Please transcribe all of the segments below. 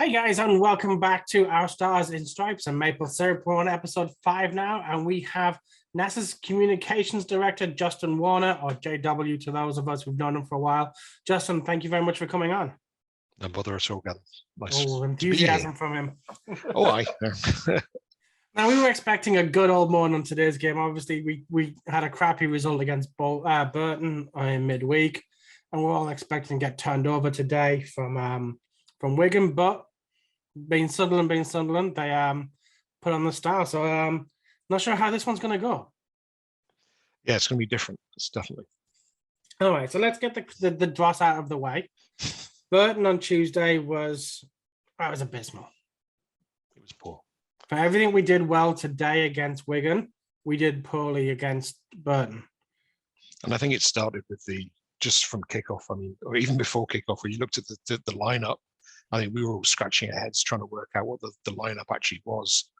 Hey guys, and welcome back to Our Stars in Stripes and Maple Syrup. We're on episode 5 now, and we have NASA's Communications Director, Justin Warner, or JW to those of us who've known him for a while. Justin, thank you very much for coming on. No bother at all, Gavin. Nice enthusiasm from him. Oh, aye. Now, we were expecting a good old morning on today's game. Obviously, we had a crappy result against Burton in midweek, and we're all expecting to get turned over today from Wigan, but being Sunderland, they put on the style. So not sure how this one's going to go. Yeah, it's going to be different. It's definitely. All right, so let's get the dross out of the way. Burton on Tuesday was abysmal. It was poor. For everything we did well today against Wigan, we did poorly against Burton. And I think it started with just from kickoff. I mean, or even before kickoff, when you looked at the lineup, I think we were all scratching our heads trying to work out what the lineup actually was.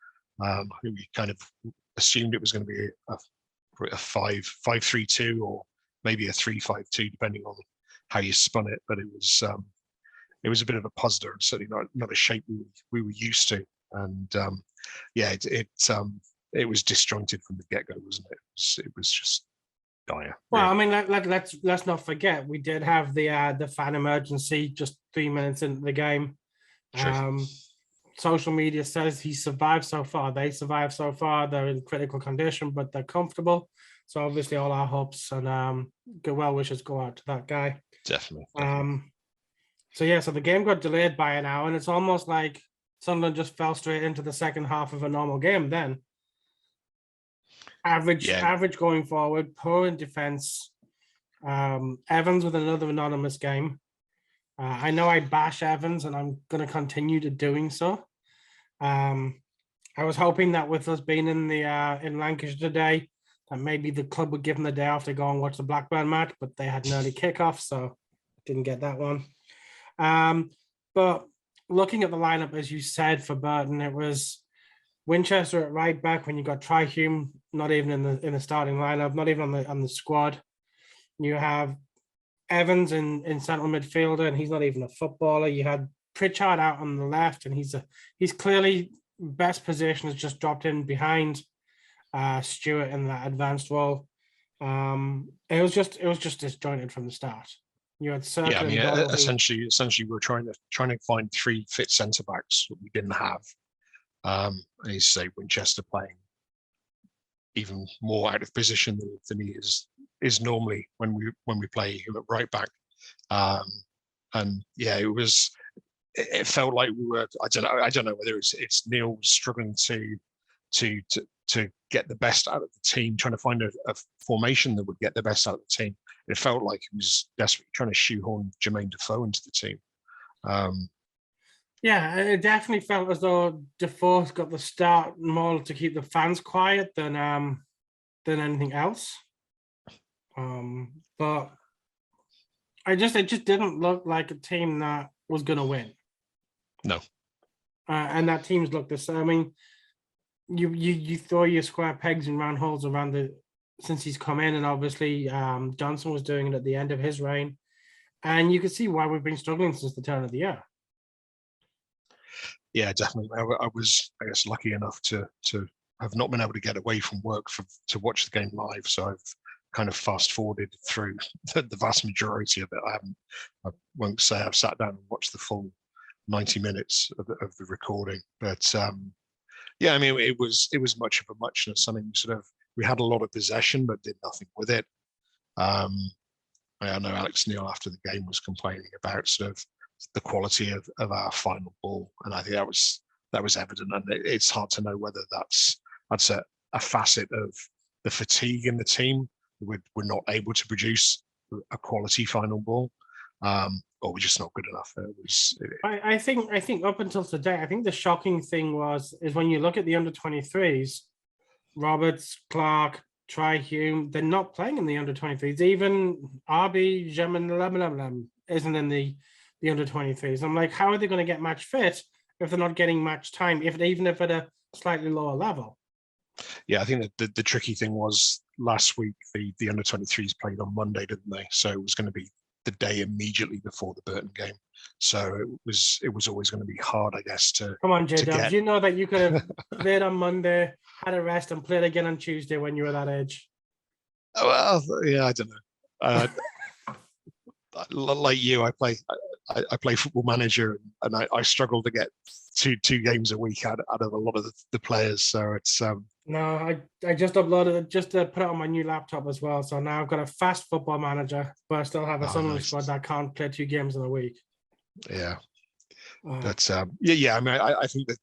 We kind of assumed it was going to be a 5-3-2 or maybe a 3-5-2, depending on how you spun it. But it was a bit of a puzzler, and certainly not a shape we were used to. And it was disjointed from the get-go, wasn't it? It was just dire. Well, I mean, let's not forget we did have the fan emergency just 3 minutes into the game. Social media says he survived so far. They survived so far. They're in critical condition, but they're comfortable. So obviously, all our hopes and good well wishes go out to that guy. Definitely. So the game got delayed by an hour, and it's almost like Sunderland just fell straight into the second half of a normal game. Then average going forward, poor in defense. Evans with another anonymous game. I know I bash Evans, and I'm going to continue to doing so. I was hoping that with us being in Lancashire today, that maybe the club would give them the day off to go and watch the Blackburn match, but they had an early kickoff, so didn't get that one. But looking at the lineup, as you said, for Burton, it was Winchester at right back when you got Trihume not even in the starting lineup, not even on the squad. You have Evans in central midfielder, and he's not even a footballer. You had Pritchard out on the left, and he's clearly best position has just dropped in behind Stewart in that advanced role. It was just disjointed from the start. You had essentially we're trying to find three fit centre backs that we didn't have. And you say Winchester playing even more out of position than he is normally when we play him at right back. It felt like we were. I don't know whether it's Neil struggling to get the best out of the team, trying to find a formation that would get the best out of the team. It felt like he was desperately trying to shoehorn Jermaine Defoe into the team. It definitely felt as though Defoe's got the start more to keep the fans quiet than anything else. But it just didn't look like a team that was going to win. No. And that team's looked the same. I mean, you throw your square pegs in round holes since he's come in, and obviously Johnson was doing it at the end of his reign, and you can see why we've been struggling since the turn of the year. Yeah, definitely. I was, I guess, lucky enough to have not been able to get away from work to watch the game live, so I've kind of fast forwarded through the vast majority of it. I won't say I've sat down and watched the full 90 minutes of the recording, but I mean, it was much of a muchness. I mean, we had a lot of possession, but did nothing with it. I know Alex Neil after the game was complaining about the quality of our final ball, and I think that was evident. And it's hard to know whether that's a facet of the fatigue in the team. We're not able to produce a quality final ball, or we're just not good enough. I think up until today, I think the shocking thing is when you look at the under-23s, Roberts, Clark, Trihume, they're not playing in the under-23s. Even RB Jemen isn't in the under-23s. I'm like, how are they going to get match fit if they're not getting match time, even if at a slightly lower level? Yeah, I think that the tricky thing was last week the under-23s played on Monday, didn't they? So it was going to be the day immediately before the Burton game. So it was always going to be hard, I guess, to Come on, J Dubs. get. You know that you could have played on Monday, had a rest, and played again on Tuesday when you were that age. Well, yeah, I don't know. Like you, I play Football Manager, and I struggle to get two games a week out of a lot of the players. So it's No, I just uploaded it just to put it on my new laptop as well. So now I've got a fast Football Manager, but I still have a Sunderland nice. squad that can't play 2 games in a week. Yeah. But yeah. I mean, I think that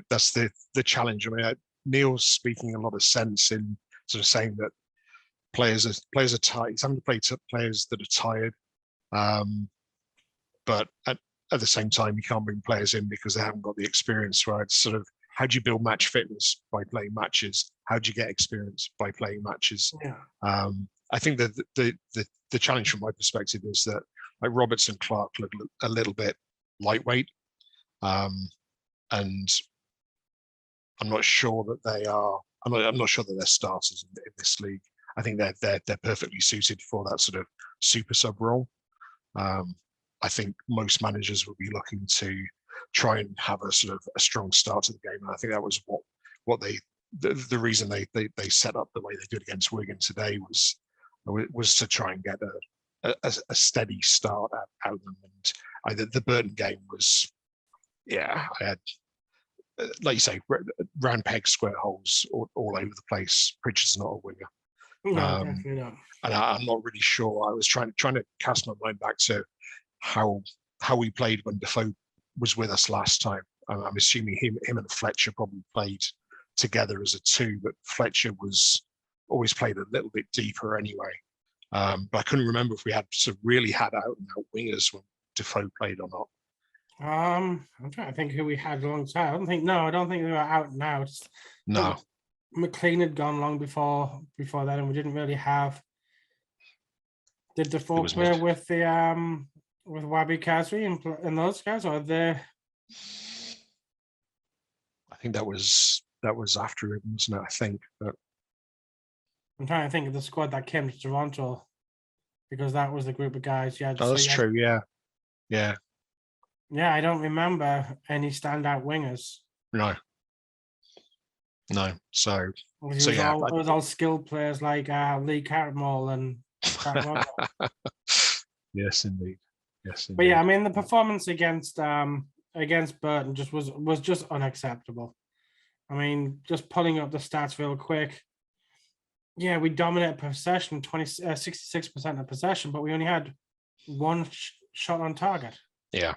that's the challenge. I mean, Neil's speaking a lot of sense in sort of saying that players are tired. He's having to play to players that are tired, but at the same time, you can't bring players in because they haven't got the experience. Right? It's sort of, how do you build match fitness? By playing matches. How do you get experience? By playing matches. Yeah. I think that the challenge from my perspective is that, like, Roberts and Clark look a little bit lightweight, and I'm not sure that they are. I'm not sure that they're starters in this league. I think they're perfectly suited for that sort of super sub role. I think most managers will be looking to try and have a sort of a strong start to the game, and I think that was what the reason they set up the way they did against Wigan today was to try and get a steady start out of them. And the Burton game was, I had, like you say, round pegs, square holes all over the place. Pritchard's not a winger. No, definitely not. And I'm not really sure. I was trying to cast my mind back to how we played when Defoe was with us last time. I'm assuming him and Fletcher probably played together as a 2, but Fletcher was always played a little bit deeper anyway. But I couldn't remember if we had sort of really had out and out wingers when Defoe played or not. I'm trying to think who we had alongside. I don't think they were out and out. No. McLean had gone long before that, and we didn't really have. Did Defoe play with the with Wabi Kazri and those guys, or the? I think that was after him, wasn't it? I think. But I'm trying to think of the squad that came to Toronto, because that was the group of guys. Yeah, that's true. Yeah. Yeah, I don't remember any standout wingers. No. So yeah, it was all skilled players like Lee Cartmall and. Yes, indeed. But yeah, I mean, the performance against Burton just was just unacceptable. I mean, just pulling up the stats real quick. Yeah, we dominated possession, 66% of possession, but we only had 1 shot on target. Yeah.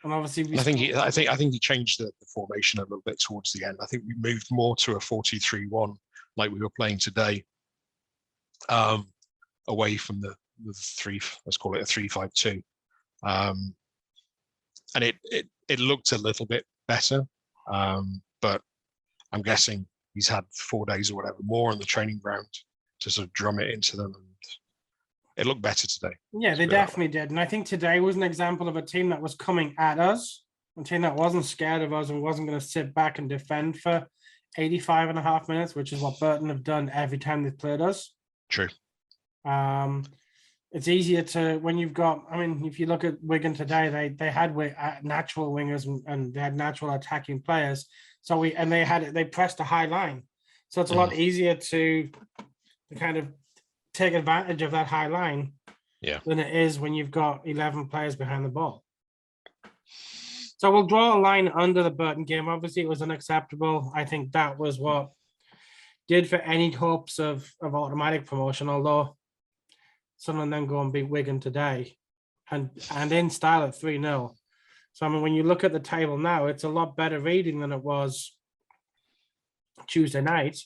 And obviously, I think he changed the formation a little bit towards the end. I think we moved more to a 4-2-3-1 like we were playing today, away from the 3. Let's call it a 3-5-2, and it looked a little bit better, but I'm guessing he's had 4 days or whatever more on the training ground to sort of drum it into them, and it looked better today. Yeah, they definitely did. And I think today was an example of a team that was coming at us, a team that wasn't scared of us and wasn't going to sit back and defend for 85 and a half minutes, which is what Burton have done every time they've played us. True. It's easier to, when you've got, I mean, if you look at Wigan today, they had natural wingers and they had natural attacking players. So they pressed a high line. So it's a lot easier to kind of take advantage of that high line than it is when you've got 11 players behind the ball. So we'll draw a line under the Burton game. Obviously, it was unacceptable. I think that was what did for any hopes of automatic promotion, although Sunderland then go and beat Wigan today and in style at 3-0. So, I mean, when you look at the table now, it's a lot better reading than it was Tuesday night.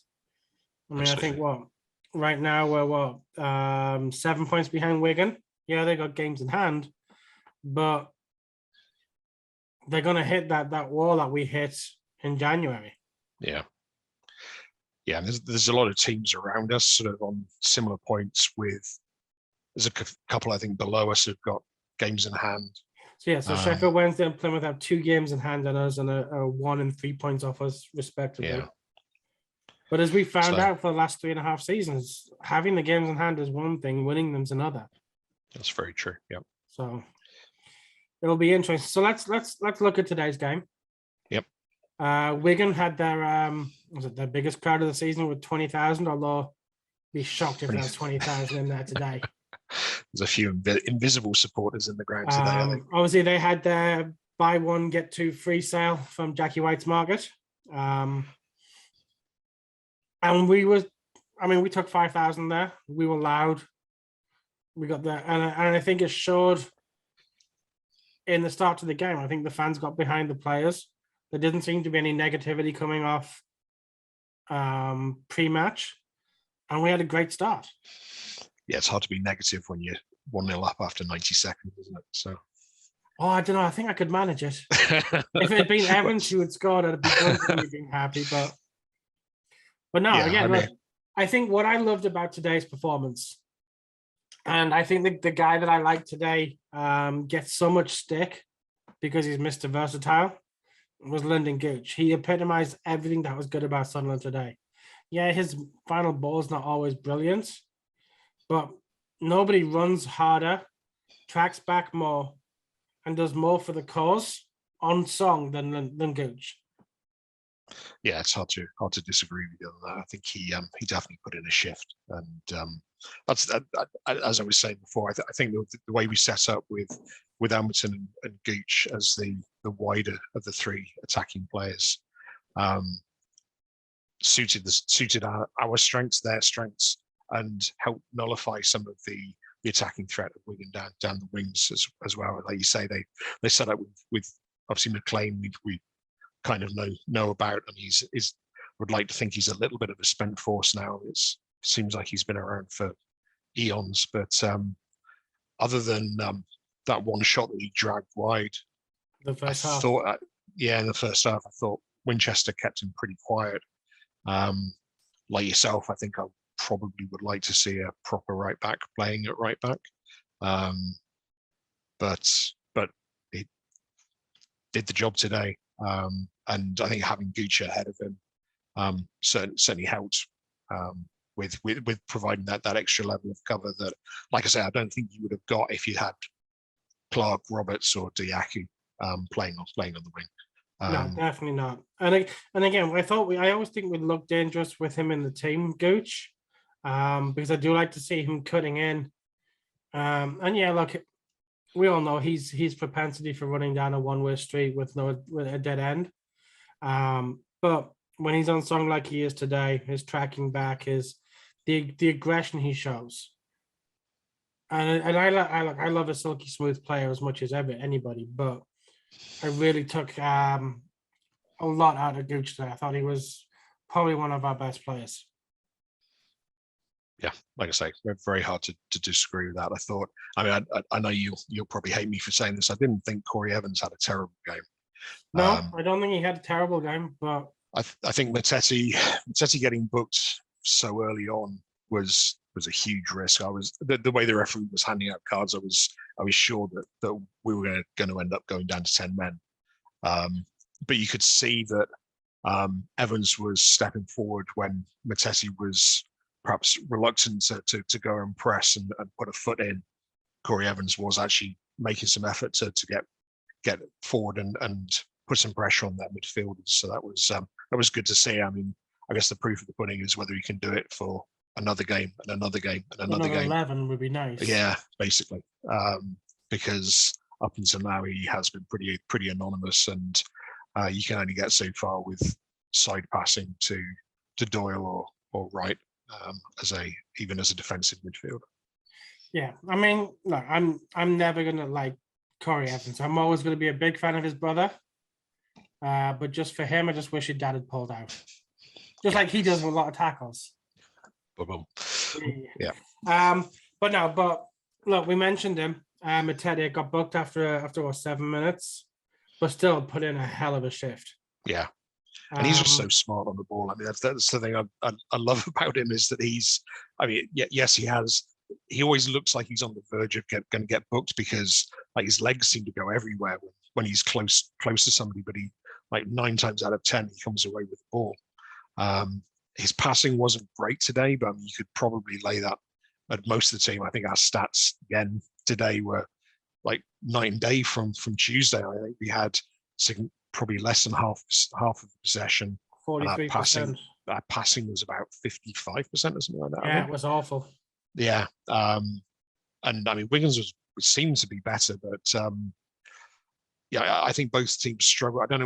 I mean, absolutely. I think right now we're 7 points behind Wigan. Yeah, they got games in hand, but they're going to hit that wall that we hit in January. Yeah. And there's a lot of teams around us sort of on similar points there's a couple, I think, below us who've got games in hand. So Sheffield Wednesday and Plymouth have 2 games in hand on us and a 1 and 3 points off us, respectively. Yeah. But as we found out for the last 3.5 seasons, having the games in hand is one thing, winning them's another. That's very true. Yeah. So it'll be interesting. So let's look at today's game. Yep. Wigan had their was it their biggest crowd of the season with 20,000, although be shocked if there was 20,000 in there today. There's a few invisible supporters in the ground today, I think. Obviously, they had their buy one, get two free sale from Jackie White's Market. And we took 5,000 there. We were loud. We got there. And I think it showed in the start of the game. I think the fans got behind the players. There didn't seem to be any negativity coming off pre-match. And we had a great start. Yeah, it's hard to be negative when you're 1-0 up after 90 seconds, isn't it? So. Oh, I don't know. I think I could manage it. If it had been Evans who had scored, I'd be being happy. But no, yeah, again, look, I think what I loved about today's performance, and I think the guy that I like today gets so much stick because he's Mr. Versatile, was Lyndon Gooch. He epitomized everything that was good about Sunderland today. Yeah, his final ball is not always brilliant, but nobody runs harder, tracks back more, and does more for the cause on song than Gooch. Yeah, it's hard to disagree with you on that. I think he definitely put in a shift, and that's as I was saying before. I think the way we set up with Alberton and Gooch as the wider of the three attacking players suited our strengths, their strengths, and helped nullify some of the attacking threat of Wigan down the wings as well. Like you say, they set up with obviously McLean. We kind of know about, and he's would like to think he's a little bit of a spent force now. It seems like he's been around for eons, but other than that one shot that he dragged wide, the first half. In the first half, I thought Winchester kept him pretty quiet. Like yourself, I think I probably would like to see a proper right back playing at right back, but he did the job today, and I think having Gooch ahead of him certainly helped with providing that extra level of cover that, like I say, I don't think you would have got if you had Clark, Roberts, or Diaky playing on the wing. No, definitely not. And again, I always think we'd look dangerous with him in the team, Gooch, because I do like to see him cutting in. And yeah, look, we all know he's propensity for running down a one-way street with a dead end. But when he's on song like he is today, his tracking back, the aggression he shows. And I love a silky smooth player as much as anybody, but I really took a lot out of Gooch today. I thought he was probably one of our best players. Yeah, like I say, very hard to disagree with that. I know you'll probably hate me for saying this. I didn't think Corey Evans had a terrible game. No, I don't think he had a terrible game, but I think Mattetti getting booked so early on was a huge risk. I was the way the referee was handing out cards. I was sure that we were going to end up going down to 10 men. But you could see that Evans was stepping forward when Mattetti was perhaps reluctant to go and press and put a foot in. Corey Evans was actually making some effort to get forward and put some pressure on their midfielders. So that was good to see. I mean, I guess the proof of the pudding is whether he can do it for another game and another game and another game. 11 would be nice. Yeah, basically, because up until now he has been pretty anonymous, and you can only get so far with side passing to Doyle or Wright even as a defensive midfielder. Yeah, I mean, look, I'm never gonna like Corey Evans. I'm always gonna be a big fan of his brother, but just for him, I just wish his dad had pulled out, like he does with a lot of tackles. Yeah. But look, we mentioned him. Mattetti got booked after 7 minutes, but still put in a hell of a shift. Yeah. And he's just so smart on the ball. I mean, that's the thing I love about him is that yes, he always looks like he's on the verge of going to get booked because like his legs seem to go everywhere when he's close to somebody, but he like 9 times out of 10 he comes away with the ball. His passing wasn't great today, but you could probably lay that at most of the team. I think our stats again today were like night and day from Tuesday. I think we had probably less than half of the possession. 43%. Our passing was about 55% or something like that. Yeah, it was awful. Yeah. And I mean, Wigan's seemed to be better, but yeah, I think both teams struggled. I don't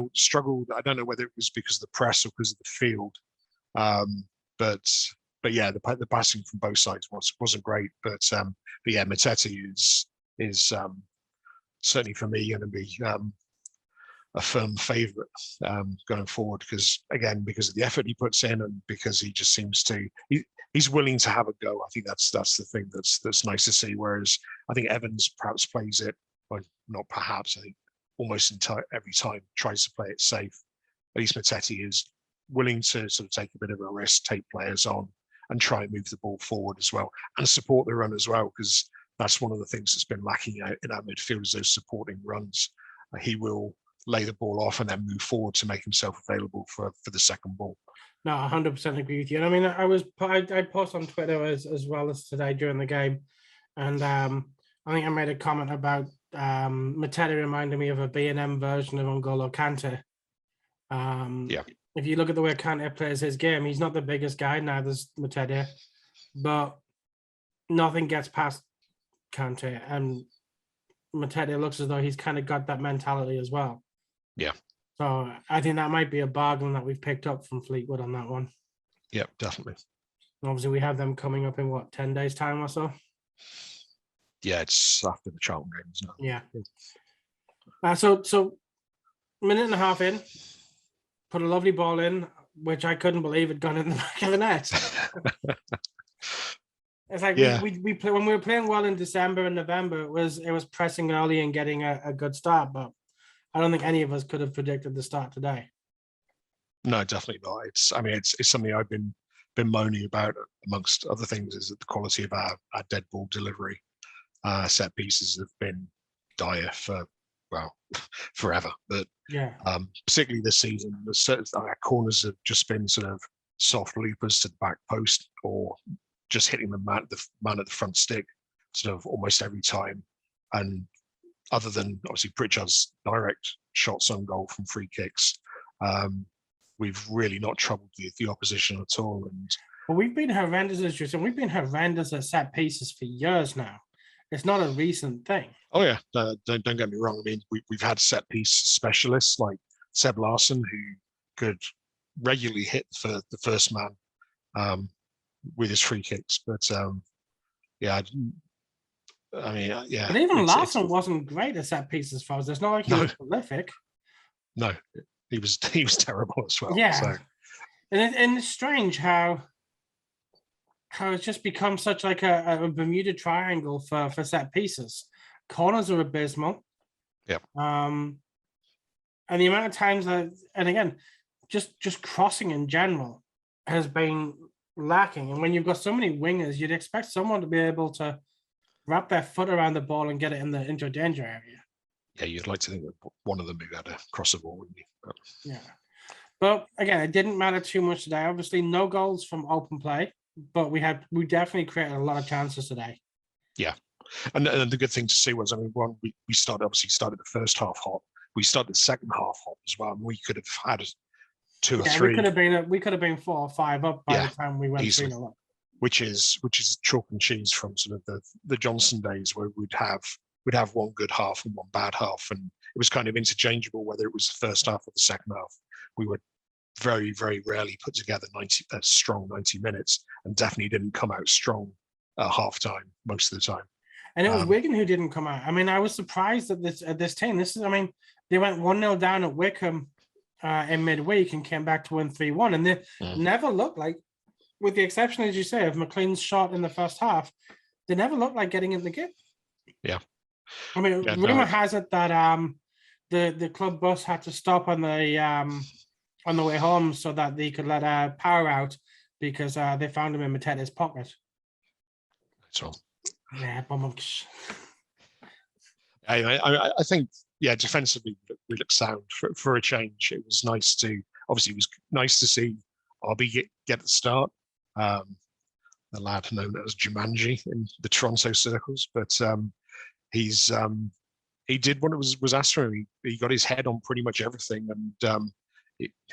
know whether it was because of the press or because of the field. But yeah, the passing from both sides wasn't great. But yeah, Matete is certainly for me going to be a firm favourite going forward, because of the effort he puts in, and because he just seems to he's willing to have a go. I think that's the thing that's nice to see. Whereas I think Evans perhaps plays it, or not perhaps, I think almost every time tries to play it safe. At least Matete is willing to sort of take a bit of a risk, take players on, and try and move the ball forward as well, and support the run as well, because that's one of the things that's been lacking in our midfield, is those supporting runs. He will lay the ball off and then move forward to make himself available for the second ball. No, 100% agree with you. And I mean, I post on Twitter as well as today during the game, and I think I made a comment about Matete reminding me of a B&M version of N'Golo Kante. If you look at the way Kante plays his game, he's not the biggest guy, neither's Matete, but nothing gets past Kante, and Matete looks as though he's kind of got that mentality as well. Yeah. So I think that might be a bargain that we've picked up from Fleetwood on that one. Yeah, definitely. Obviously, we have them coming up in 10 days' time or so? Yeah, it's after the Charlton game, isn't it? Yeah. So minute and a half in, put a lovely ball in, which I couldn't believe had gone in the back of the net. It's like we play when we were playing well in December and November. It was pressing early and getting a good start, but I don't think any of us could have predicted the start today. No, definitely not. It's something I've been moaning about, amongst other things, is that the quality of our dead ball delivery, set pieces have been dire for forever. But yeah, particularly this season, our corners have just been sort of soft loopers to the back post, or just hitting the man at the front stick, sort of almost every time. And other than obviously Pritchard's direct shots on goal from free kicks, we've really not troubled the opposition at all. And we've been horrendous as you said. We've been horrendous at set pieces for years now. It's not a recent thing. Oh yeah, don't get me wrong. I mean, we've had set piece specialists like Seb Larson, who could regularly hit for the first man with his free kicks, but yeah. I mean, yeah. But even Larson wasn't great at set pieces for us. It's not like he was prolific. No, he was terrible as well. Yeah, so. and it's strange how it's just become such like a Bermuda Triangle for set pieces. Corners are abysmal. Yeah. And the amount of times that, and again, just crossing in general has been lacking. And when you've got so many wingers, you'd expect someone to be able to wrap their foot around the ball and get it into a danger area. Yeah, you'd like to think that one of them maybe had to cross the ball, wouldn't you? But... yeah. But again, it didn't matter too much today. Obviously, no goals from open play, but we definitely created a lot of chances today. Yeah. And the good thing to see was, I mean, we started the first half hot. We started the second half hot as well. And we could have had 2 or 3. We could have been 4 or 5 up by the time we went 3-0 up. Which is chalk and cheese from sort of the Johnson days, where we'd have one good half and one bad half, and it was kind of interchangeable whether it was the first half or the second half. We would very, very rarely put together a strong 90 minutes, and definitely didn't come out strong at half time most of the time. And it was Wigan who didn't come out. I mean, I was surprised at this team. They went 1-0 down at Wickham in midweek and came back to win 3-1, and they never looked like, with the exception, as you say, of McLean's shot in the first half, they never looked like getting in the game. Yeah. I mean, rumor has it that the club bus had to stop on the way home so that they could let power out, because they found him in Matete's pocket. So. Yeah, I think, yeah, defensively we look sound for a change. It was nice to see Arby get the start. The lad known as Jumanji in the Toronto circles, but he did what was asked of him. He got his head on pretty much everything, and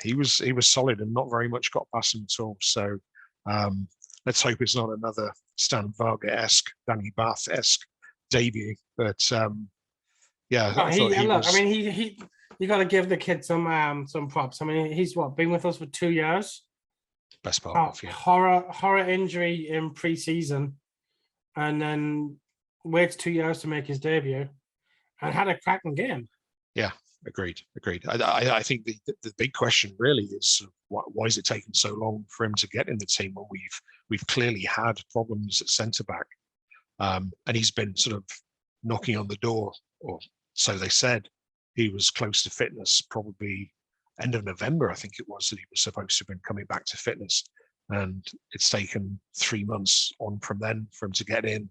he was solid, and not very much got past him at all. So let's hope it's not another Stan Varga-esque, Danny Bath-esque debut. But yeah, I thought he look, was. I mean, he you got to give the kid some props. I mean, he's been with us for 2 years. Best part of, yeah. Horror injury in pre-season, and then waits 2 years to make his debut, and had a cracking game. Yeah, agreed. I think the big question really is why is it taking so long for him to get in the team when we've clearly had problems at centre back, and he's been sort of knocking on the door, or so they said. He was close to fitness, probably end of November, I think it was, that he was supposed to have been coming back to fitness. And it's taken 3 months on from then for him to get in,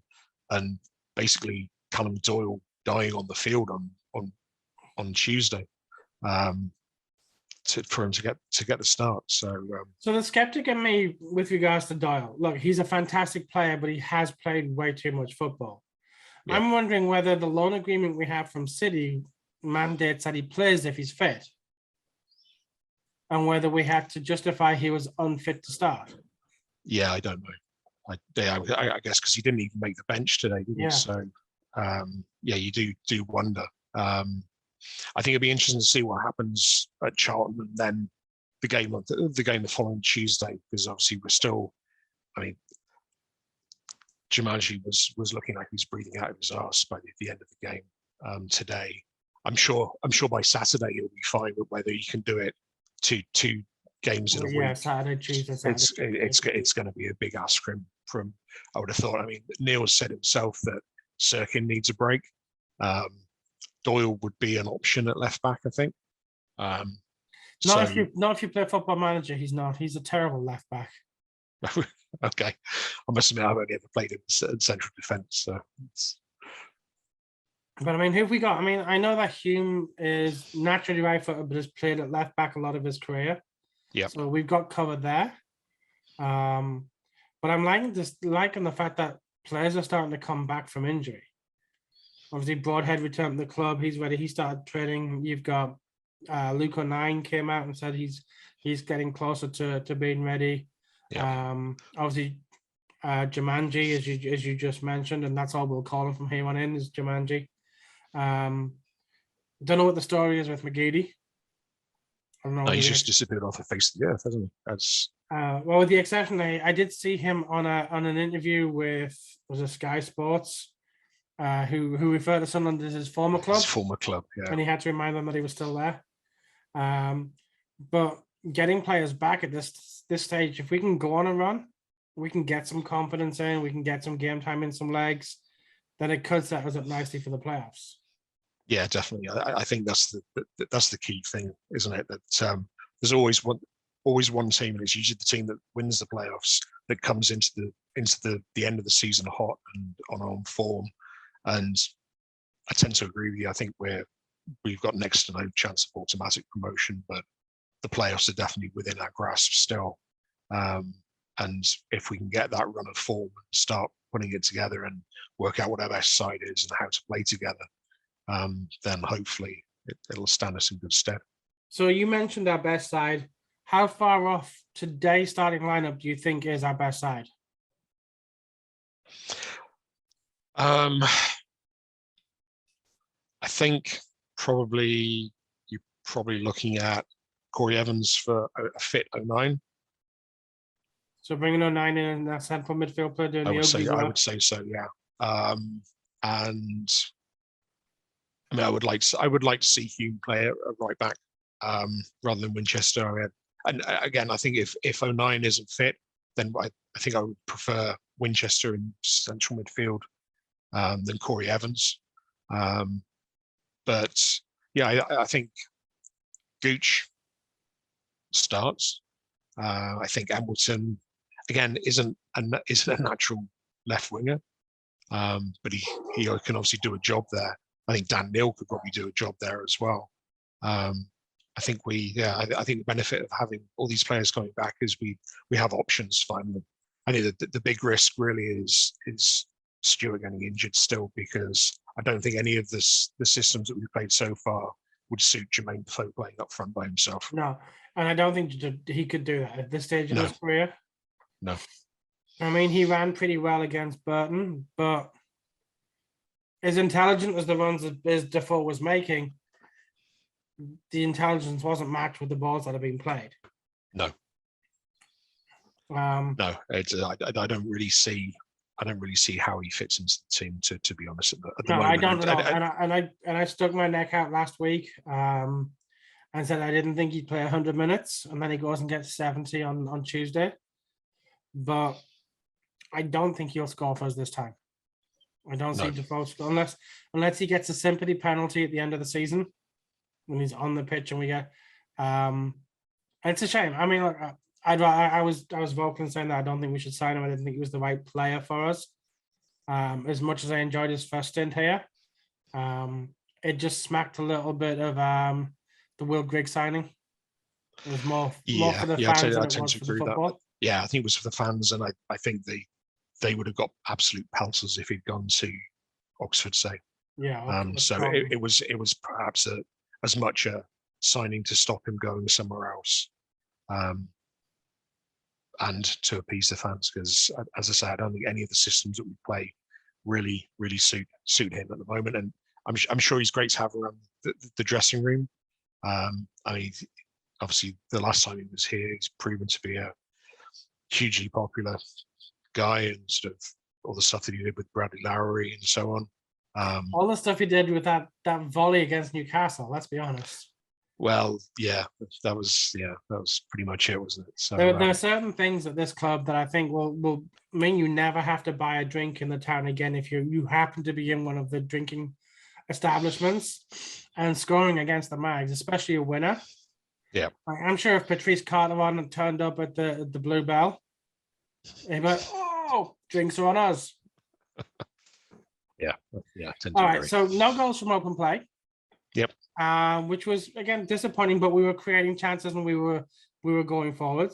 and basically Callum Doyle dying on the field on Tuesday for him to get the start. So the skeptic in me with regards to Doyle, look, he's a fantastic player, but he has played way too much football. Yeah. I'm wondering whether the loan agreement we have from City mandates that he plays if he's fit, and whether we have to justify he was unfit to start. Yeah, I don't know. I guess because he didn't even make the bench today, did he? So yeah, you do wonder. I think it'd be interesting to see what happens at Charlton, and then the game the following Tuesday, because obviously we're still. I mean, Jumanji was looking like he's breathing out of his arse by the end of the game today. I'm sure by Saturday he'll be fine with whether you can do it two games in a week. Saturday, Tuesday, Saturday. It's going to be a big ask from I would have thought. I mean, Neil said himself that Sirkin needs a break. Doyle would be an option at left back, I think. Not if you play Football Manager, he's not. He's a terrible left back. Okay, I must admit I've only ever played in central defence, so. But I mean, who have we got? I mean, I know that Hume is naturally right-footed, but has played at left back a lot of his career. Yeah. So we've got covered there. But I'm liking the fact that players are starting to come back from injury. Obviously, Broadhead returned to the club. He's ready. He started training. You've got Luke O'Nien came out and said he's getting closer to being ready. Yeah. Obviously, Jumanji, as you just mentioned, and that's all we'll call him from here on in, is Jumanji. Don't know what the story is with McGeady. I don't know. No, he's just disappeared off the face of the earth, hasn't he? That's well, with the exception, I did see him on an interview with Sky Sports, who referred to Sunderland as his former club. His former club, yeah. And he had to remind them that he was still there. But getting players back at this stage, if we can go on a run, we can get some confidence in, we can get some game time in, some legs, then it could set us up nicely for the playoffs. Yeah, definitely. I think that's the key thing, isn't it? That there's always one team, and it's usually the team that wins the playoffs that comes into the end of the season hot and on form. And I tend to agree with you. I think we've got next to no chance of automatic promotion, but the playoffs are definitely within our grasp still. And if we can get that run of form and start putting it together and work out what our best side is and how to play together, then hopefully it'll stand us in good stead. So you mentioned our best side. How far off today's starting lineup do you think is our best side? I think you're probably looking at Corey Evans for a fit 09. So bringing 09 in and that central midfield player doing I would say so, yeah. And I mean, I would like to see Hume play at right back rather than Winchester. And again, I think if 09 isn't fit, then I think I would prefer Winchester in central midfield than Corey Evans. But yeah, I think Gooch starts. I think Embleton again isn't a natural left winger, but he can obviously do a job there. I think Dan Neil could probably do a job there as well. I think I think the benefit of having all these players coming back is we have options finally. I think the big risk really is Stewart getting injured still, because I don't think any of the systems that we've played so far would suit Jermaine Defoe playing up front by himself. No, and I don't think he could do that at this stage of his career. No. I mean, he ran pretty well against Burton, but as intelligent as the runs as Defoe was making, the intelligence wasn't matched with the balls that have been played. No. No, it's I don't really see how he fits into the team. To be honest, at the moment, I don't at all. And I stuck my neck out last week and said I didn't think he'd play 100 minutes, and then he goes and gets 70 on Tuesday. But I don't think he'll score for us this time. I don't see Defoe score unless he gets a sympathy penalty at the end of the season when he's on the pitch and we get. It's a shame. I mean, look, I was vocal in saying that I don't think we should sign him. I didn't think he was the right player for us. As much as I enjoyed his first stint here, it just smacked a little bit of the Will Griggs signing. It was more for the fans than it was for the football. Yeah, I think it was for the fans, and I think they would have got absolute pelters if he'd gone to Oxford, say. Yeah. So it was perhaps as much a signing to stop him going somewhere else, and to appease the fans, because as I say, I don't think any of the systems that we play really suit him at the moment, and I'm sure he's great to have around the dressing room. I mean, obviously the last time he was here, he's proven to be a hugely popular guy, and sort of all the stuff that he did with Bradley Lowery and so on. All the stuff he did with that volley against Newcastle, let's be honest. Well, yeah, that was pretty much it, wasn't it? So there are certain things at this club that I think will mean you never have to buy a drink in the town again if you happen to be in one of the drinking establishments and scoring against the Mags, especially a winner. Yeah, I'm sure if Patrice Carteron had turned up at the Blue Bell, he went, "Oh, drinks are on us." Yeah. All right, so no goals from open play. Yep. Which was again disappointing, but we were creating chances and we were going forward.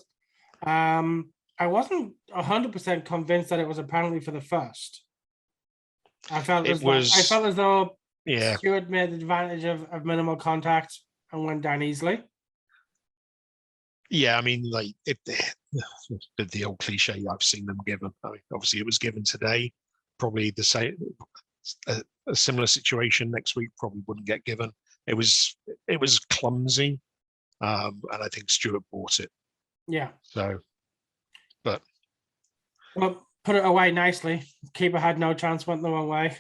I wasn't 100% convinced that it was a penalty for the first. I felt as though Stewart made the advantage of minimal contact and went down easily. Yeah, I mean, like the old cliche I've seen them given. I mean, obviously, it was given today. Probably the same, a similar situation next week probably wouldn't get given. It was clumsy, and I think Stewart bought it. Yeah. So, but put it away nicely. Keeper had no chance, went the wrong way,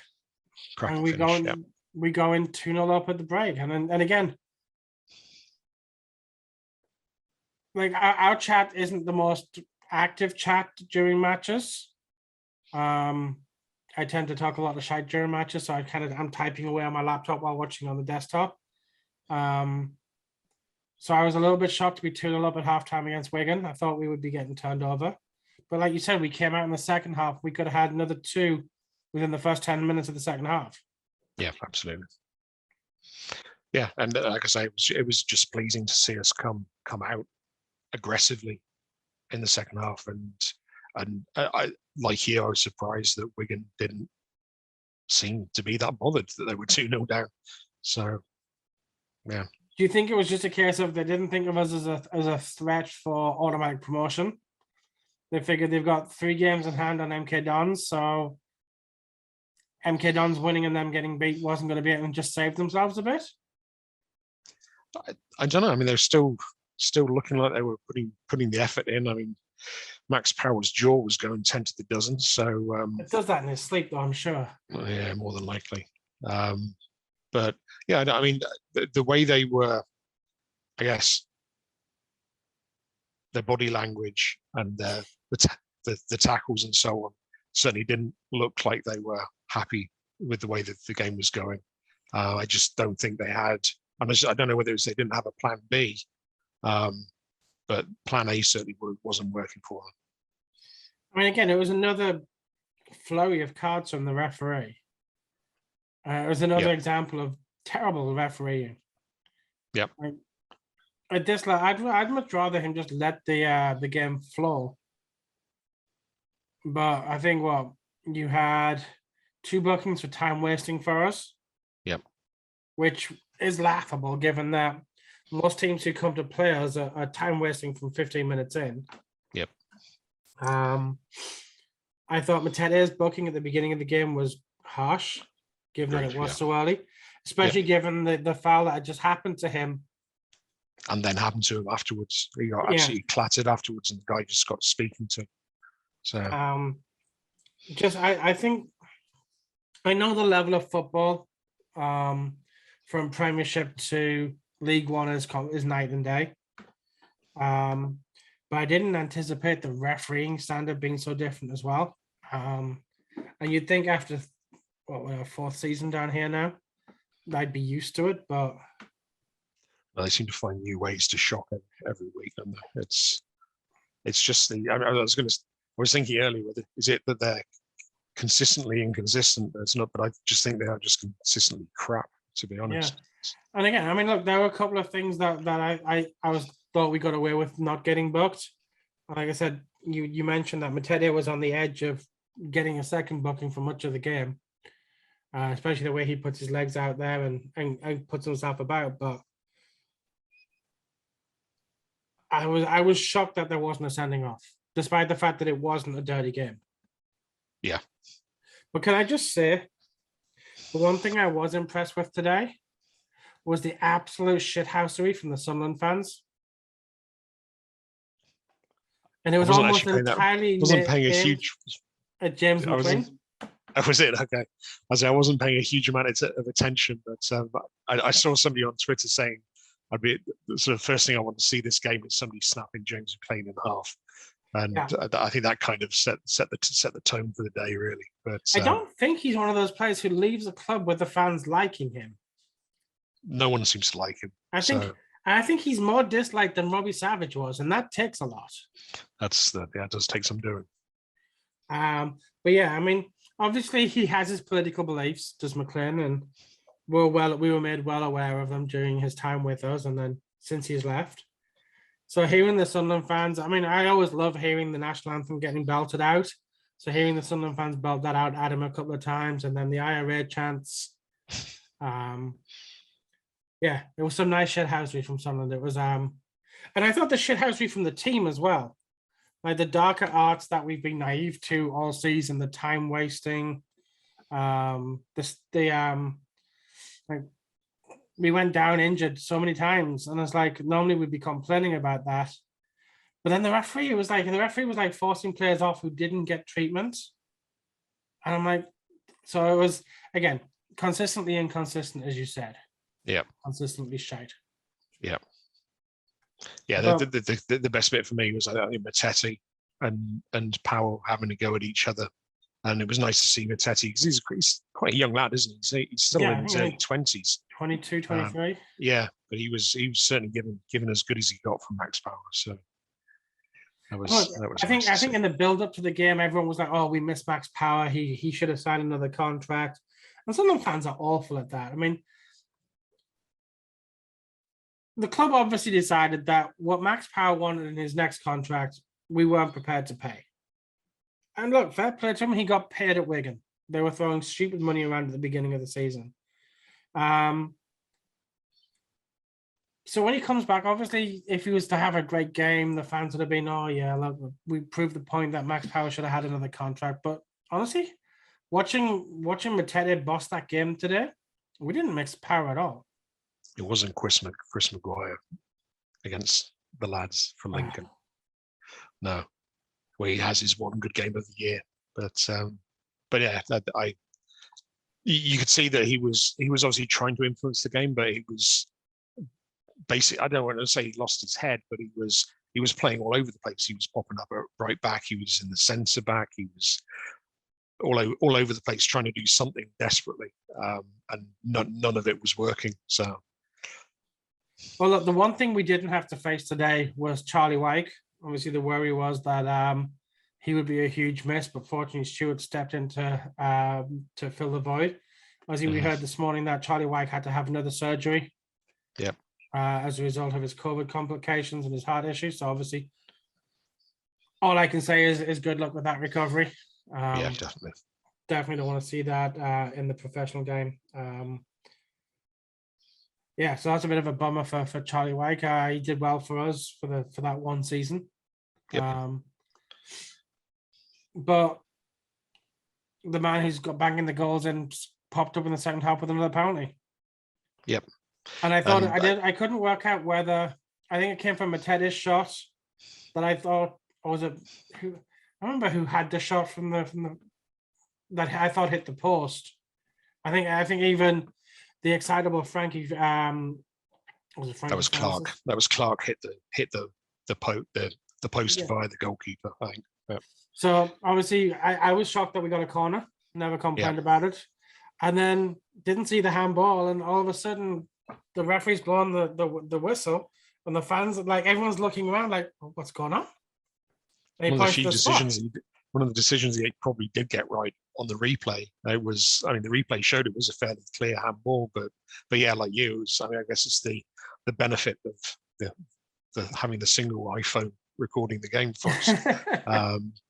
and we go in 2-0 up at the break, and again. Like our chat isn't the most active chat during matches. I tend to talk a lot of shite during matches, so I'm typing away on my laptop while watching on the desktop. So I was a little bit shocked to be 2-0 up at halftime against Wigan. I thought we would be getting turned over, but like you said, we came out in the second half. We could have had another 2 within the first 10 minutes of the second half. Yeah, absolutely. Yeah, and like I say, it was just pleasing to see us come out aggressively in the second half, and I like you, I was surprised that Wigan didn't seem to be that bothered that they were 2-0 down. So yeah. Do you think it was just a case of they didn't think of us as a threat for automatic promotion? They figured they've got 3 games in hand on MK Dons, so MK Dons winning and them getting beat wasn't going to be it, and just save themselves a bit? I don't know. I mean, they're still looking like they were putting the effort in. I mean, Max Powell's jaw was going 10 to the dozen. So it does that in his sleep, though, I'm sure. Yeah, more than likely. But yeah, I mean, the way they were, I guess, their body language and the tackles and so on certainly didn't look like they were happy with the way that the game was going. I just don't think they had. I don't know whether it was they didn't have a plan B. But plan A certainly wasn't working for them. I mean, again, it was another flurry of cards from the referee. It was another example of terrible refereeing. Yep. At this level, I'd much rather him just let the game flow. But I think you had 2 bookings for time wasting for us. Yep. Which is laughable given that most teams who come to play us are time wasting from 15 minutes in. Yep. I thought Matete's booking at the beginning of the game was harsh, given that it was so early, especially given the foul that had just happened to him. And then happened to him afterwards. He got absolutely clattered afterwards, and the guy just got speaking to him. So, I think I know the level of football from Premiership to League One is night and day. But I didn't anticipate the refereeing standard being so different as well. And you'd think after our 4th season down here now, I'd be used to it, but they seem to find new ways to shock every week, and it's just I was thinking earlier, is it that they're consistently inconsistent? It's not, but I just think they are just consistently crap, to be honest. Yeah. And again, I mean, look, there were a couple of things that I thought we got away with not getting booked. Like I said, you mentioned that Matete was on the edge of getting a second booking for much of the game, especially the way he puts his legs out there and puts himself about. But I was shocked that there wasn't a sending off, despite the fact that it wasn't a dirty game. Yeah. But can I just say, the one thing I was impressed with today was the absolute shithousery from the Sunderland fans. And it was almost entirely at James McLean. Was it? Okay. I wasn't paying a huge amount of attention, but I saw somebody on Twitter saying I'd be the sort of first thing I want to see this game is somebody snapping James McLean in half. And I think that kind of set the tone for the day, really. But I don't think he's one of those players who leaves a club with the fans liking him. No one seems to like him. I think he's more disliked than Robbie Savage was, and that takes a lot. It does take some doing. But yeah, I mean, obviously he has his political beliefs, does McLean, and we were made well aware of them during his time with us, and then since he's left. So hearing the Sunderland fans, I mean, I always love hearing the national anthem getting belted out. So hearing the Sunderland fans belt that out at him a couple of times, and then the IRA chants. Yeah, it was some nice shithousery from Sunderland. It was, and I thought the shithousery from the team as well, like the darker arts that we've been naive to all season, the time wasting, like we went down injured so many times, and it's like normally we'd be complaining about that, but then the referee was like forcing players off who didn't get treatment, and I'm like, so it was again consistently inconsistent, as you said. Yeah, consistently shite. Yeah. The best bit for me was I think Matete and Powell having to go at each other, and it was nice to see Matete because he's quite a young lad, isn't he? He's still in his early 20s, 22, 23. Yeah, but he was certainly given as good as he got from Max Power. So that was. I think in the build up to the game, everyone was like, "Oh, we miss Max Power. He should have signed another contract." And some of the fans are awful at that. I mean, the club obviously decided that what Max Power wanted in his next contract, we weren't prepared to pay. And look, fair play to him, he got paid at Wigan. They were throwing stupid money around at the beginning of the season. So when he comes back, obviously, if he was to have a great game, the fans would have been, oh yeah, look, we proved the point that Max Power should have had another contract. But honestly, watching Matete boss that game today, we didn't mix Power at all. It wasn't Chris Maguire against the lads from Lincoln. No, where he has his one good game of the year. But yeah, you could see that he was obviously trying to influence the game, but he was basically, I don't want to say he lost his head, but he was playing all over the place. He was popping up at right back. He was in the centre back. He was all over the place trying to do something desperately, and none of it was working. So. Well, look, the one thing we didn't have to face today was Charlie Wyke. Obviously, the worry was that he would be a huge miss, but fortunately, Stewart stepped in to fill the void. Obviously, we heard this morning that Charlie Wyke had to have another surgery. Yeah. As a result of his COVID complications and his heart issues. So obviously, all I can say is good luck with that recovery. Yeah, definitely. definitely don't want to see that in the professional game. Yeah, so that's a bit of a bummer for Charlie Wyke. He did well for us for that one season. Yep. But the man who's got banging the goals and popped up in the second half with another penalty. Yep. And I thought I couldn't work out whether, I think it came from a Tedish shot that I thought, or was it who, I remember who had the shot from the that I thought hit the post. I think even the excitable Frankie was it Frankie? That was Clark. Francis? That was Clark hit the post Yeah. via the goalkeeper, I think. Yep. So obviously I was shocked that we got a corner, never complained about it. And then didn't see the handball, and all of a sudden the referee's blowing the whistle, and the fans, like, everyone's looking around like, what's going on? One of the decisions he probably did get right on the replay. It was, I mean, the replay showed it was a fairly clear handball, but yeah, like you, I mean, I guess it's the benefit of the having the single iPhone recording the game for us.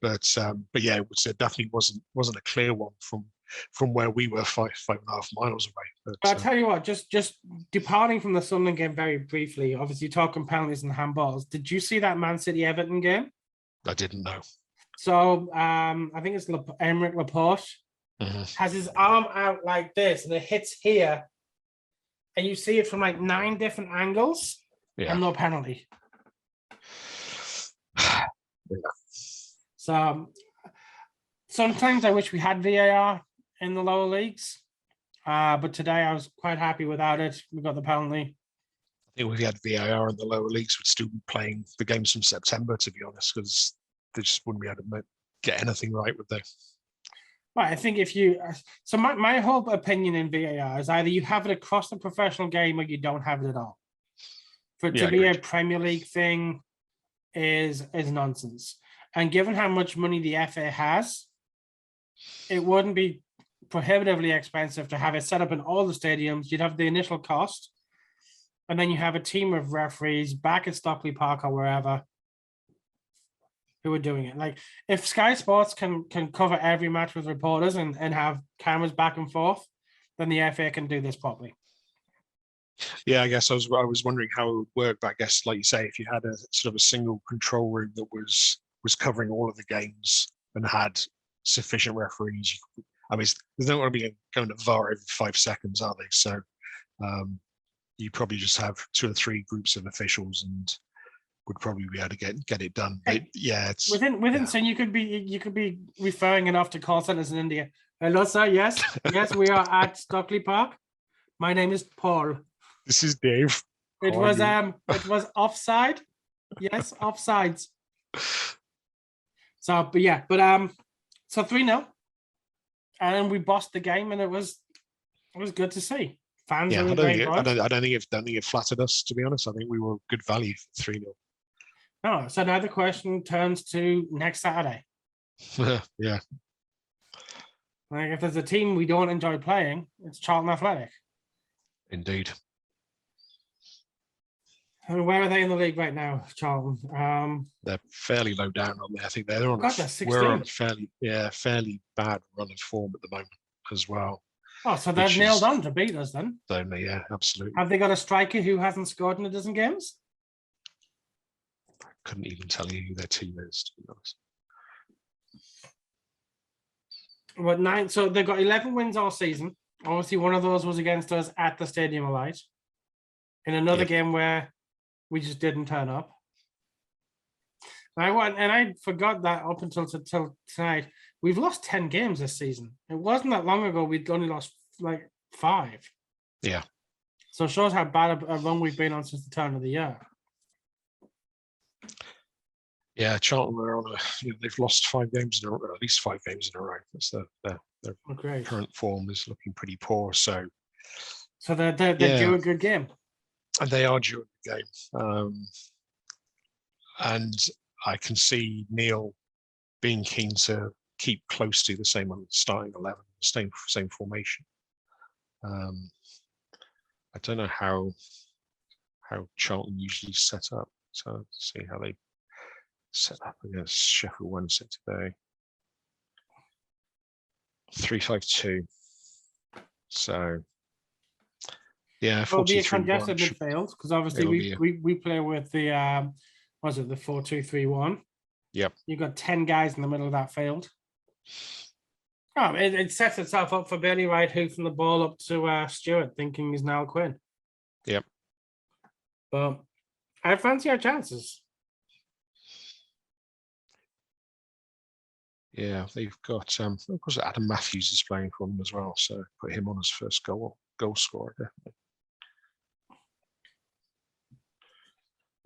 But yeah, it definitely wasn't a clear one from where we were 5.5 miles away. But I'll tell you what, just departing from the Sunderland game very briefly, obviously talking penalties and handballs, did you see that Man City Everton game? I didn't know. So I think it's Emerick Laporte has his arm out like this, and it hits here, and you see it from like 9 different angles, and no penalty. So sometimes I wish we had VAR in the lower leagues, but today I was quite happy without it. We got the penalty. I think if we had VAR in the lower leagues, we'd still be playing the games from September, to be honest, because they just wouldn't be able to get anything right, would they? Right, I think if you, so my whole opinion in VAR is either you have it across the professional game or you don't have it at all. For it to be a Premier League thing is nonsense. And given how much money the FA has, it wouldn't be prohibitively expensive to have it set up in all the stadiums. You'd have the initial cost, and then you have a team of referees back at Stockley Park or wherever who are doing it. Like, if Sky Sports can cover every match with reporters and have cameras back and forth, then the FA can do this properly. Yeah, I guess I was wondering how it would work, but I guess, like you say, if you had a sort of a single control room that was covering all of the games and had sufficient referees, I mean, there's not going to be going to VAR every 5 seconds, are they? So you probably just have 2 or 3 groups of officials and would probably be able to get it done. But yeah, it's within so you could be referring it off to call centers in India. Hello, sir. Yes, we are at Stockley Park. My name is Paul. This is Dave. It was offside. Yes, offsides. So, so 3-0, and we bossed the game, and it was good to see. Fans. Yeah, I don't think it flattered us, to be honest. I think we were good value for 3-0. Oh, so now the question turns to next Saturday. Yeah. Like, if there's a team we don't enjoy playing, it's Charlton Athletic. Indeed. And where are they in the league right now, Charlton? They're fairly low down on there. I think they're on. We're on a fairly bad run of form at the moment as well. Oh, so they're nailed on to beat us then. Yeah, absolutely. Have they got a striker who hasn't scored in a dozen games? I couldn't even tell you who their team is, to be honest. What, 9? So they've got 11 wins all season. Obviously, one of those was against us at the Stadium of Light, in another game where we just didn't turn up. And I forgot that up until tonight. We've lost 10 games this season. It wasn't that long ago we'd only lost like 5. Yeah. So it shows how bad a run we've been on since the turn of the year. Yeah, Charlton are on they've lost 5 games in a row, at least 5 games in a row. That's their current form is looking pretty poor. So they're due a good game. And they are due a good game. And I can see Neil being keen to keep close to the same starting 11, same formation. I don't know how Charlton usually set up. So let's see how they set up against Sheffield Wednesday today. 3-5-2. So yeah, It'll be a 4-2-3-1 congested midfield because obviously it'll be we play with the was it the 4-2-3-1? Yep. You've got 10 guys in the middle of that field. Oh, it sets itself up for Bailey Wright hoofing the ball up to Stewart, thinking he's Niall Quinn. Yep. But I fancy our chances. Yeah, they've got of course Adam Matthews is playing for them as well, so put him on as first goal scorer, definitely.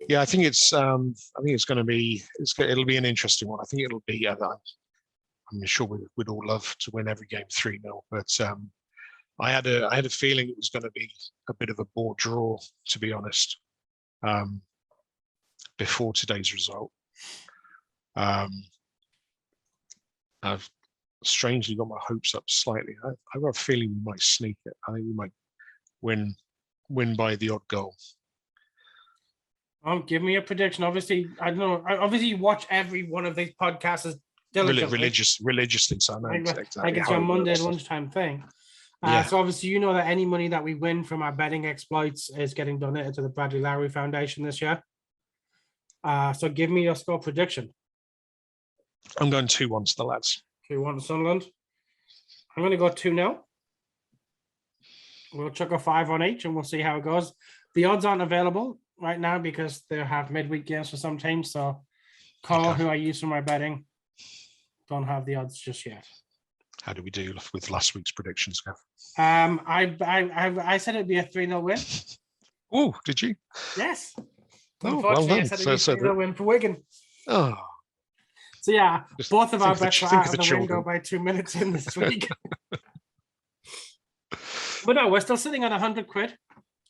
Yeah, I think it's going to be it'll be an interesting one. I think it'll be. I'm sure we'd all love to win every game 3-0, but I had a feeling it was going to be a bit of a bore draw, to be honest. Before today's result, I've strangely got my hopes up slightly. I've got a feeling we might sneak it. I think we might win by the odd goal. Give me a prediction. Obviously, I don't know. Obviously, you watch every one of these podcasts religiously. So I know exactly. Like it's your Monday lunchtime thing. Yeah. So obviously, you know that any money that we win from our betting exploits is getting donated to the Bradley Lowry Foundation this year. So give me your score prediction. I'm going 2-1 to the lads. 2-1 to Sunderland. I'm going to go 2-0. We'll chuck a 5 on each and we'll see how it goes. The odds aren't available right now because they have midweek games for some teams. So Carl, who I use for my betting, don't have the odds just yet. How do we do with last week's predictions, Gav? I said it'd be a 3-0 win. Oh, did you? Yes. Oh, unfortunately, well I said it'd be a 3-0 win for Wigan. Oh. So yeah, both of our bets were out of the children. window by 2 minutes in this week. But no, we're still sitting on 100 quid.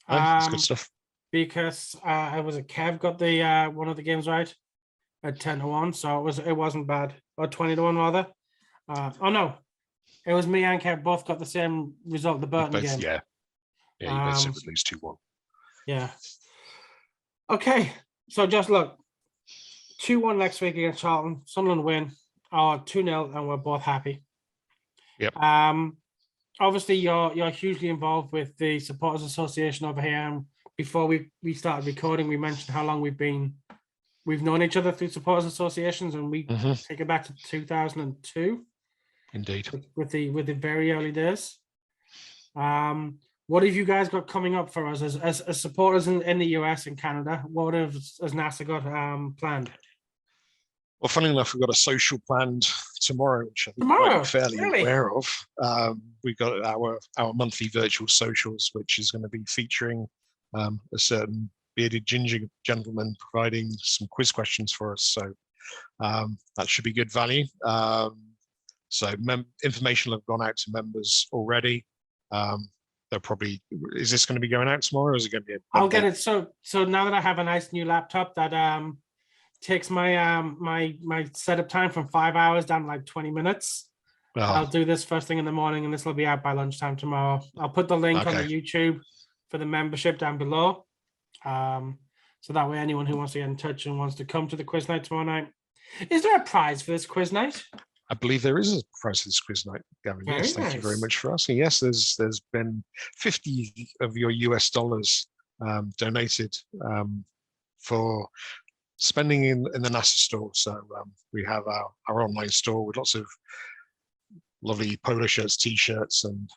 That's good stuff. Because it was a Kev got the one of the games right at 10-1, so it wasn't bad. Or 20-1 rather. Oh no, it was me and Kev both got the same result. The Burton game. Yeah, you both said at least 2-1. Yeah. Okay, so just look. 2-1 next week against Charlton. Sunderland win. Or 2-0, and we're both happy. Yep. Obviously, you're hugely involved with the Supporters Association over here. And before we started recording, we mentioned how long we've known each other through Supporters Associations, and we take it back to 2002. Indeed. With the very early days. What have you guys got coming up for us as supporters in the US and Canada? What has NASA got planned? Well, funny enough, we've got a social planned tomorrow, which I think you're fairly aware of. We've got our monthly virtual socials, which is going to be featuring a certain bearded ginger gentleman providing some quiz questions for us. So that should be good value. So information will have gone out to members already. They'll probably, is this going to be going out tomorrow or is it going to be? I'll get it. So now that I have a nice new laptop that takes my my setup time from 5 hours down to like 20 minutes. I'll do this first thing in the morning and this will be out by lunchtime tomorrow. I'll put the link on the YouTube for the membership down below. So that way anyone who wants to get in touch and wants to come to the quiz night tomorrow night. Is there a prize for this quiz night? I believe there is a prize for this quiz night, Gavin. Yes, thank you very much for asking. Yes, there's been 50 of your US dollars donated for spending in the NASA store. So we have our online store with lots of lovely polo shirts, t-shirts, and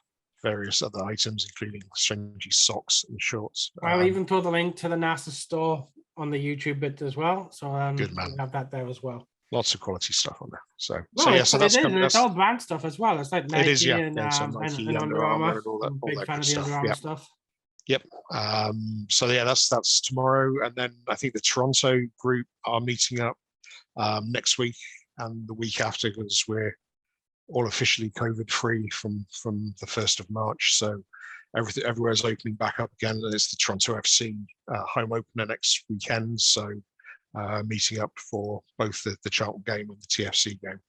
various other items, including strangely socks and shorts. I'll even throw the link to the NASA store on the YouTube bit as well. So good man. We'll have that there as well. Lots of quality stuff on there. So that's it's all brand stuff as well. It's like Nike, it is, yeah. and Nike, Under Armour, and all that. Big fan of the Under Armour stuff. Yep. So yeah, that's tomorrow, and then I think the Toronto group are meeting up next week and the week after because we're all officially COVID free from the 1st of March. So everywhere's opening back up again. And it's the Toronto FC home opener next weekend. So meeting up for both the Charlton game and the TFC game.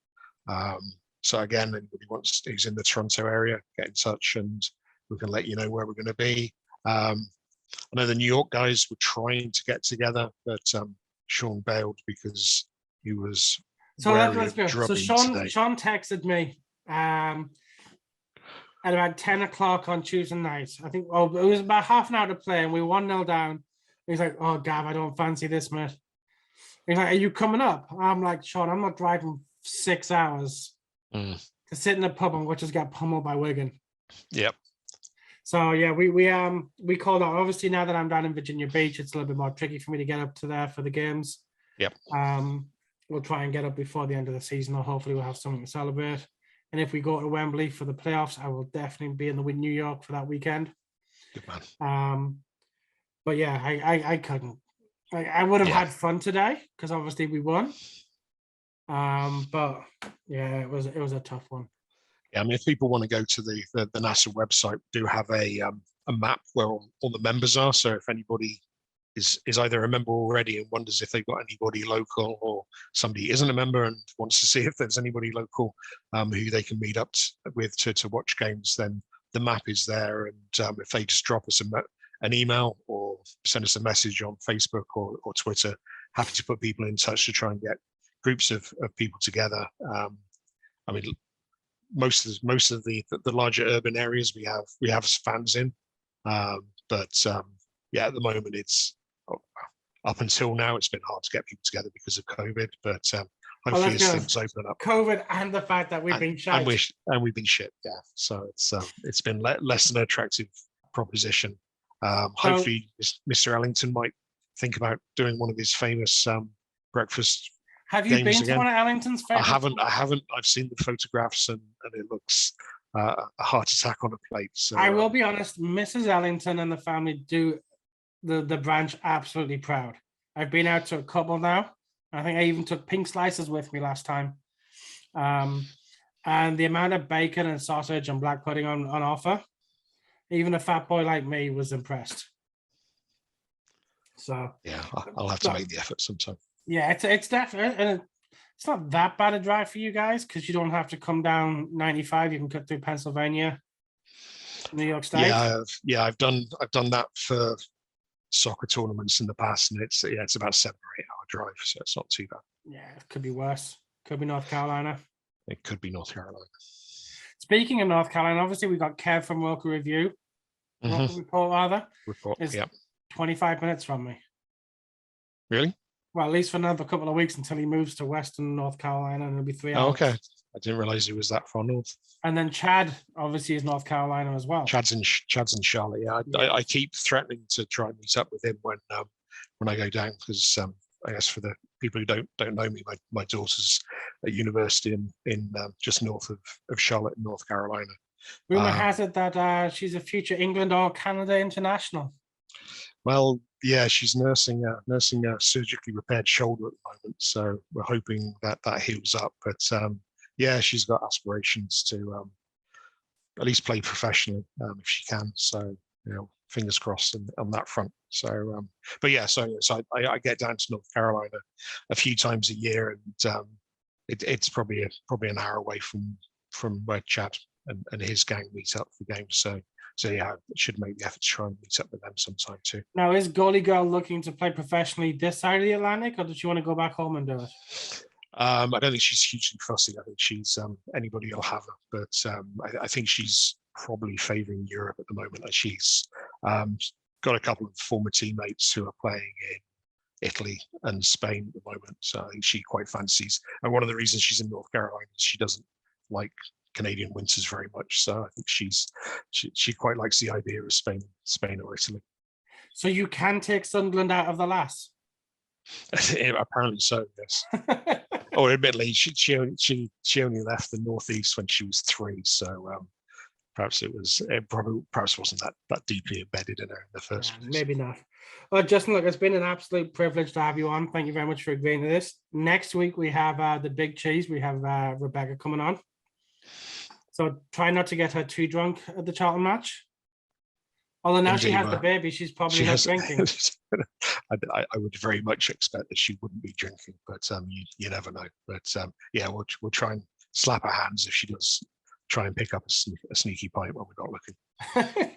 So again, anybody who's in the Toronto area, get in touch and we can let you know where we're going to be. I know the New York guys were trying to get together, but Sean bailed because he was so let's go. So Sean texted me at about 10 o'clock on Tuesday night. I think, it was about half an hour to play, and we were 1-0 down. He's like, "Oh, Gav, I don't fancy this, mate." He's like, "Are you coming up?" I'm like, "Sean, I'm not driving 6 hours to sit in a pub and watch us get pummeled by Wigan." Yep. So yeah, we called out. Obviously, now that I'm down in Virginia Beach, it's a little bit more tricky for me to get up to there for the games. Yep. We'll try and get up before the end of the season, or hopefully we'll have something to celebrate. And if we go to Wembley for the playoffs, I will definitely be in New York for that weekend. Good man. But yeah, I couldn't. I would have had fun today because obviously we won. But yeah, it was a tough one. Yeah, I mean, if people want to go to the NASA website, we do have a map where all the members are. So if anybody is either a member already and wonders if they've got anybody local, or somebody isn't a member and wants to see if there's anybody local who they can meet up with to watch games, then the map is there. And if they just drop us an email or send us a message on Facebook or Twitter, happy to put people in touch to try and get groups of people together. I mean, most of the larger urban areas we have fans in, but at the moment it's up until now it's been hard to get people together because of COVID. But hopefully as things open up, COVID and the fact that we've been shit, and we've been shit, so it's been less than an attractive proposition. Hopefully Mr. Ellington might think about doing one of his famous breakfast. Have you been to one of Ellington's favorites? I haven't. I've seen the photographs and it looks a heart attack on a plate. So I will be honest, Mrs. Ellington and the family do the branch absolutely proud. I've been out to a couple now. I think I even took pink slices with me last time. And the amount of bacon and sausage and black pudding on offer, even a fat boy like me was impressed. So yeah, I'll have to make the effort sometime. Yeah, it's definitely, and it's not that bad a drive for you guys because you don't have to come down 95. You can cut through Pennsylvania, New York State. I've done that for soccer tournaments in the past, and it's about 7 or 8 hour drive, so it's not too bad. Yeah, it could be worse. Could be North Carolina. It could be North Carolina. Speaking of North Carolina, obviously we got Kev from Local Review. Local Report, rather. It's 25 minutes from me. Really? Well, at least for another couple of weeks until he moves to Western North Carolina, and it'll be 3 hours. Oh, okay. I didn't realize he was that far north. And then Chad, obviously, is North Carolina as well. Chad's in Charlotte. Yeah, I keep threatening to try and meet up with him when I go down because I guess for the people who don't know me, my daughter's at university in just north of Charlotte, in North Carolina. Rumor has it that she's a future England or Canada international. Well, yeah, she's nursing a surgically repaired shoulder at the moment, so we're hoping that heals up. But yeah, she's got aspirations to at least play professionally if she can. So fingers crossed on that front. So, but yeah, so I get down to North Carolina a few times a year, and it's probably an hour away from where Chad and his gang meet up for games. So yeah, I should make the effort to try and meet up with them sometime too. Now, is Goalie Girl looking to play professionally this side of the Atlantic, or does she want to go back home and do it? I don't think she's hugely fussy. I think she's anybody will have her, but I think she's probably favouring Europe at the moment. Like she's got a couple of former teammates who are playing in Italy and Spain at the moment, so I think she quite fancies. And one of the reasons she's in North Carolina is she doesn't like Canadian winters very much, so I think she quite likes the idea of Spain or Italy. So you can take Sunderland out of the lass? Apparently so, yes. Or admittedly, she only left the northeast when she was 3, so perhaps it wasn't that deeply embedded in her in the first place. Maybe not. Well, Justin, look, it's been an absolute privilege to have you on. Thank you very much for agreeing to this. Next week we have the big cheese. We have Rebecca coming on. So try not to get her too drunk at the Charlton match. Although now she has the baby, she's probably not drinking. I would very much expect that she wouldn't be drinking, but you never know. But yeah, we'll try and slap her hands if she does try and pick up a sneaky pint when we're not looking.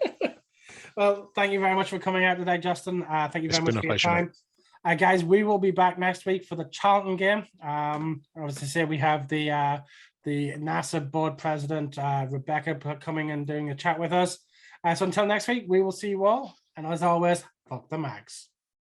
Well, thank you very much for coming out today, Justin. Thank you very much for your time. Guys, we will be back next week for the Charlton game. As I say, we have the the NASA board president, Rebecca, for coming and doing a chat with us. So until next week, we will see you all. And as always, fuck the Mags.